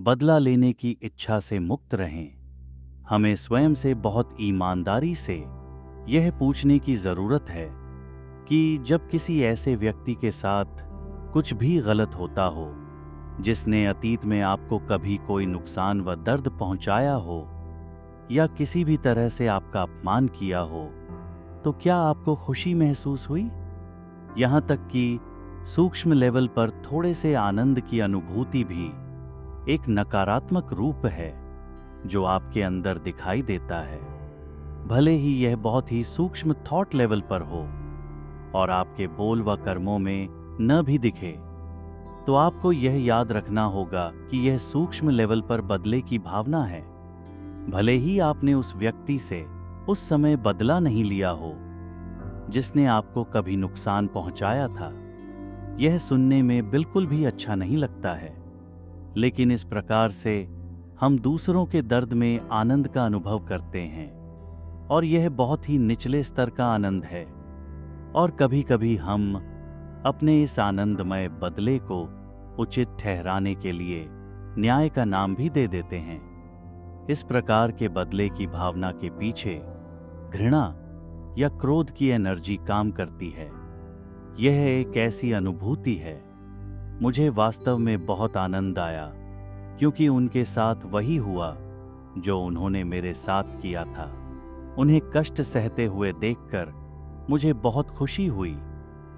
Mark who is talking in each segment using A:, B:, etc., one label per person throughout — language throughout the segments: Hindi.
A: बदला लेने की इच्छा से मुक्त रहें। हमें स्वयं से बहुत ईमानदारी से यह पूछने की ज़रूरत है कि जब किसी ऐसे व्यक्ति के साथ कुछ भी गलत होता हो, जिसने अतीत में आपको कभी कोई नुकसान व दर्द पहुंचाया हो या किसी भी तरह से आपका अपमान किया हो, तो क्या आपको खुशी महसूस हुई? यहाँ तक कि सूक्ष्म लेवल पर थोड़े से आनंद की अनुभूति भी एक नकारात्मक रूप है जो आपके अंदर दिखाई देता है। भले ही यह बहुत ही सूक्ष्म थॉट लेवल पर हो और आपके बोल व कर्मों में न भी दिखे, तो आपको यह याद रखना होगा कि यह सूक्ष्म लेवल पर बदले की भावना है। भले ही आपने उस व्यक्ति से उस समय बदला नहीं लिया हो जिसने आपको कभी नुकसान पहुंचाया था। यह सुनने में बिल्कुल भी अच्छा नहीं लगता है, लेकिन इस प्रकार से हम दूसरों के दर्द में आनंद का अनुभव करते हैं और यह बहुत ही निचले स्तर का आनंद है। और कभी कभी हम अपने इस आनंदमय बदले को उचित ठहराने के लिए न्याय का नाम भी दे देते हैं। इस प्रकार के बदले की भावना के पीछे घृणा या क्रोध की एनर्जी काम करती है। यह एक ऐसी अनुभूति है। मुझे वास्तव में बहुत आनंद आया क्योंकि उनके साथ वही हुआ जो उन्होंने मेरे साथ किया था। उन्हें कष्ट सहते हुए देखकर मुझे बहुत खुशी हुई।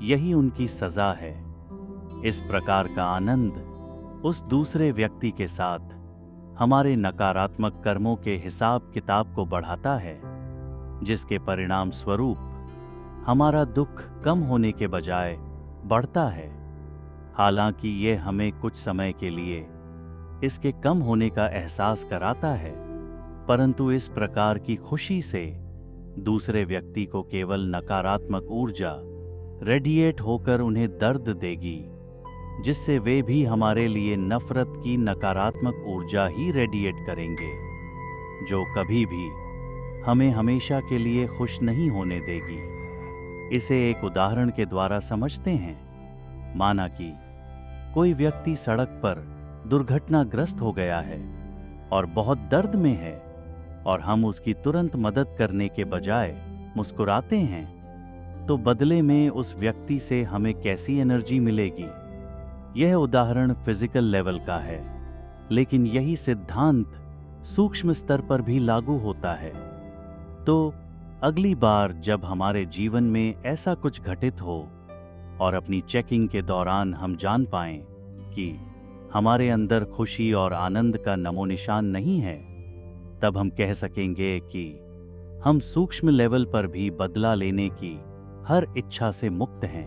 A: यही उनकी सजा है। इस प्रकार का आनंद उस दूसरे व्यक्ति के साथ हमारे नकारात्मक कर्मों के हिसाब किताब को बढ़ाता है, जिसके परिणाम स्वरूप हमारा दुख कम होने के बजाय बढ़ता है। हालांकि ये हमें कुछ समय के लिए इसके कम होने का एहसास कराता है, परंतु इस प्रकार की खुशी से दूसरे व्यक्ति को केवल नकारात्मक ऊर्जा रेडिएट होकर उन्हें दर्द देगी, जिससे वे भी हमारे लिए नफरत की नकारात्मक ऊर्जा ही रेडिएट करेंगे, जो कभी भी हमें हमेशा के लिए खुश नहीं होने देगी। इसे एक उदाहरण के द्वारा समझते हैं। माना कि कोई व्यक्ति सड़क पर दुर्घटनाग्रस्त हो गया है और बहुत दर्द में है, और हम उसकी तुरंत मदद करने के बजाय मुस्कुराते हैं, तो बदले में उस व्यक्ति से हमें कैसी एनर्जी मिलेगी? यह उदाहरण फिजिकल लेवल का है, लेकिन यही सिद्धांत सूक्ष्म स्तर पर भी लागू होता है। तो अगली बार जब हमारे जीवन में ऐसा कुछ घटित हो और अपनी चेकिंग के दौरान हम जान पाएं कि हमारे अंदर खुशी और आनंद का नमो निशान नहीं है, तब हम कह सकेंगे कि हम सूक्ष्म लेवल पर भी बदला लेने की हर इच्छा से मुक्त हैं।